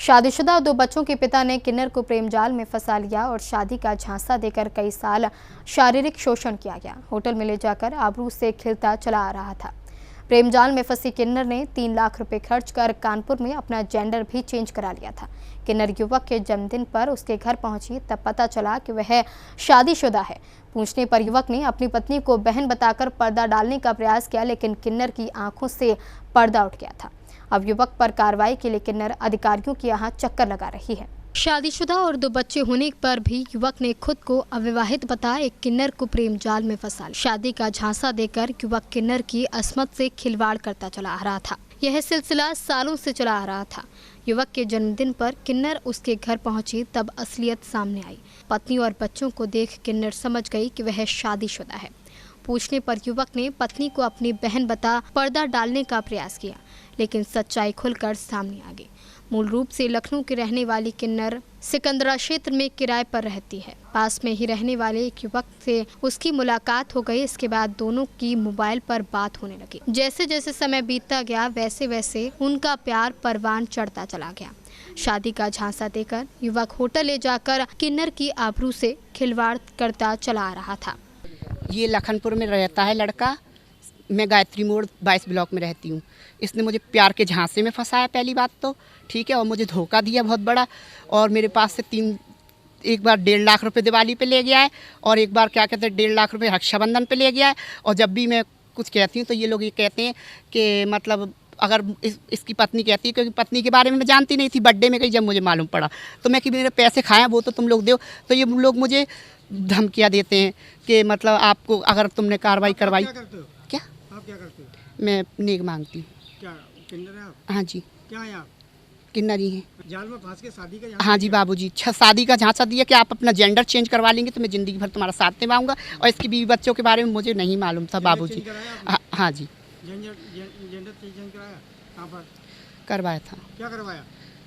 शादीशुदा 2 बच्चों के पिता ने किन्नर को प्रेम जाल में फंसा लिया और शादी का झांसा देकर कई साल शारीरिक शोषण किया गया। होटल में ले जाकर आबरू से खिलता चला आ रहा था। प्रेम जाल में फंसी किन्नर ने 3 लाख रुपए खर्च कर कानपुर में अपना जेंडर भी चेंज करा लिया था। किन्नर युवक के जन्मदिन पर उसके घर पहुंची तब पता चला कि वह शादीशुदा है। पूछने पर युवक ने अपनी पत्नी को बहन बताकर पर्दा डालने का प्रयास किया, लेकिन किन्नर की आंखों से पर्दा उठ गया था। अब युवक पर कार्रवाई के लिए किन्नर अधिकारियों की यहाँ चक्कर लगा रही है। शादीशुदा और 2 बच्चे होने पर भी युवक ने खुद को अविवाहित बता एक किन्नर को प्रेम जाल में फंसा लिया। शादी का झांसा देकर युवक किन्नर की अस्मत से खिलवाड़ करता चला आ रहा था। यह सिलसिला सालों से चला आ रहा था। युवक के जन्मदिन पर किन्नर उसके घर पहुंची तब असलियत सामने आई। पत्नी और बच्चों को देख किन्नर समझ गई कि वह शादीशुदा है। पूछने पर युवक ने पत्नी को अपनी बहन बता पर्दा डालने का प्रयास किया, लेकिन सच्चाई खुलकर सामने आ गई। मूल रूप से लखनऊ की रहने वाली किन्नर सिकंदरा क्षेत्र में किराए पर रहती है। पास में ही रहने वाले एक युवक से उसकी मुलाकात हो गई। इसके बाद दोनों की मोबाइल पर बात होने लगी। जैसे जैसे समय बीतता गया वैसे वैसे उनका प्यार परवान चढ़ता चला गया। शादी का झांसा देकर युवक होटल ले जाकर किन्नर की आबरू से खिलवाड़ करता चला आ रहा था। ये लखनपुर में रहता है लड़का। मैं गायत्री मोड़ 22 ब्लॉक में रहती हूँ। इसने मुझे प्यार के झांसे में फंसाया, पहली बात तो ठीक है, और मुझे धोखा दिया बहुत बड़ा। और मेरे पास से एक बार 1.5 लाख रुपए दिवाली पे ले गया है और एक बार क्या कहते हैं 1.5 लाख रुपए रक्षाबंधन पे ले गया है। और जब भी मैं कुछ कहती हूँ तो ये लोग ये कहते हैं कि मतलब अगर इसकी पत्नी कहती है, क्योंकि पत्नी के बारे में मैं जानती नहीं थी, बर्थडे में गई जब मुझे मालूम पड़ा तो मैं कि मेरे पैसे खाए वो तो तुम लोग दो। तो ये लोग मुझे धमकियाँ देते हैं कि मतलब आपको अगर तुमने कार्रवाई करवाई। क्या करते हो? क्या आप क्या करते हो? मैं नेक मांगती हूँ। क्या किन्नर है आप? हाँ जी, क्या है आप? किन्नर ही हैं। जाल में फंस के शादी का हाँ जी बाबूजी, शादी का झांसा दिया कि आप अपना जेंडर चेंज करवा लेंगे तो मैं ज़िंदगी भर तुम्हारा साथ निभाऊंगा। और इसकी बीवी बच्चों के बारे में मुझे नहीं मालूम था बाबूजी। हाँ जी, जेंडर चेंज कराया? कहाँ पर करवाया था। क्या करवाया?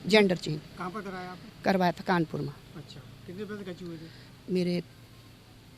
जेंडर चेंज कहाँ पर कराया आपने? करवाया था कानपुर में। अच्छा, कितने पैसे खर्च हुए थे? मेरे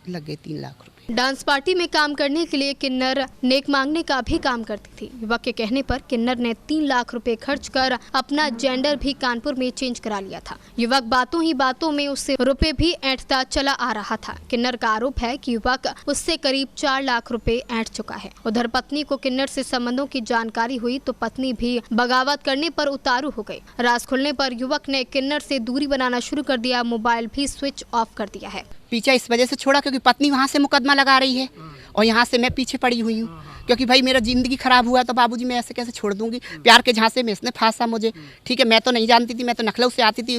लग गए 3 लाख रुपए। डांस पार्टी में काम करने के लिए किन्नर नेक मांगने का भी काम करती थी। युवक के कहने पर किन्नर ने 3 लाख रुपए खर्च कर अपना जेंडर भी कानपुर में चेंज करा लिया था। युवक बातों ही बातों में उससे रुपए भी ऐंठता चला आ रहा था। किन्नर का आरोप है कि युवक उससे करीब 4 लाख रुपए ऐंठ चुका है। उधर पत्नी को किन्नर से संबंधों की जानकारी हुई तो पत्नी भी बगावत करने पर उतारू हो गई। राज खुलने पर युवक ने किन्नर से दूरी बनाना शुरू कर दिया। मोबाइल भी स्विच ऑफ कर दिया है। पीछे इस वजह से छोड़ा क्योंकि पत्नी वहाँ से मुकदमा लगा रही है और यहाँ से मैं पीछे पड़ी हुई हूँ, क्योंकि भाई मेरा ज़िंदगी ख़राब हुआ तो बाबूजी मैं ऐसे कैसे छोड़ दूँगी। प्यार के झांसे में इसने फांसा मुझे। ठीक है, मैं तो नहीं जानती थी, मैं तो लखनऊ से आती थी।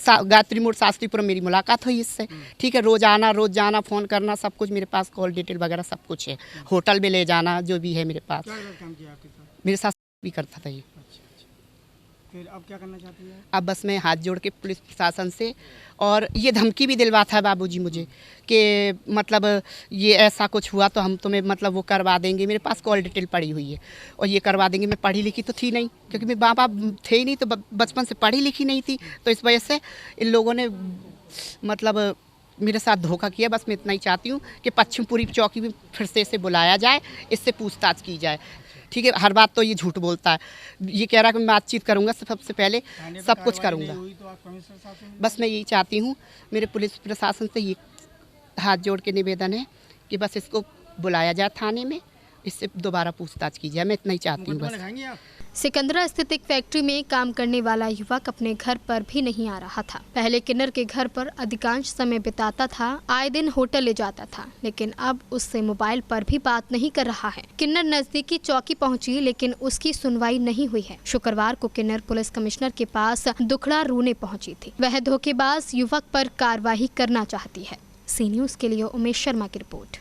गायत्री मोड़ शास्त्रीपुरम मेरी मुलाकात हुई इससे। ठीक है, रोज़ आना रोज़ जाना, फ़ोन करना, सब कुछ मेरे पास, कॉल डिटेल वगैरह सब कुछ है। होटल में ले जाना जो भी है मेरे पास। मेरे साथ भी करता था ये। फिर अब क्या करना चाहती है? अब बस मैं हाथ जोड़ के पुलिस प्रशासन से, और ये धमकी भी दिलवाता है बाबूजी मुझे कि मतलब ये ऐसा कुछ हुआ तो हम तुम्हें मतलब वो करवा देंगे। मेरे पास कॉल डिटेल पड़ी हुई है और ये करवा देंगे। मैं पढ़ी लिखी तो थी नहीं, क्योंकि मेरे माँ बाप थे ही नहीं, तो बचपन से पढ़ी लिखी नहीं थी, तो इस वजह से इन लोगों ने मतलब मेरे साथ धोखा किया। बस मैं इतना ही चाहती हूँ कि पश्चिमपुरी चौकी में फिर से इसे बुलाया जाए, इससे पूछताछ की जाए। ठीक है, हर बात तो ये झूठ बोलता है। ये कह रहा है कि मैं बातचीत करूंगा, सबसे पहले सब कुछ करूंगा। बस मैं यही चाहती हूँ, मेरे पुलिस प्रशासन से ये हाथ जोड़ के निवेदन है कि बस इसको बुलाया जाए थाने में, इससे दोबारा पूछताछ की जाए। मैं इतना ही चाहती हूँ बस। सिकंदरा स्थित एक फैक्ट्री में काम करने वाला युवक अपने घर पर भी नहीं आ रहा था। पहले किन्नर के घर पर अधिकांश समय बिताता था, आए दिन होटल ले जाता था, लेकिन अब उससे मोबाइल पर भी बात नहीं कर रहा है। किन्नर नजदीकी चौकी पहुंची, लेकिन उसकी सुनवाई नहीं हुई है। शुक्रवार को किन्नर पुलिस कमिश्नर के पास दुखड़ा रोने पहुंची थी। वह धोखेबाज युवक पर कार्रवाई करना चाहती है। सी न्यूज़ के लिए उमेश शर्मा की रिपोर्ट।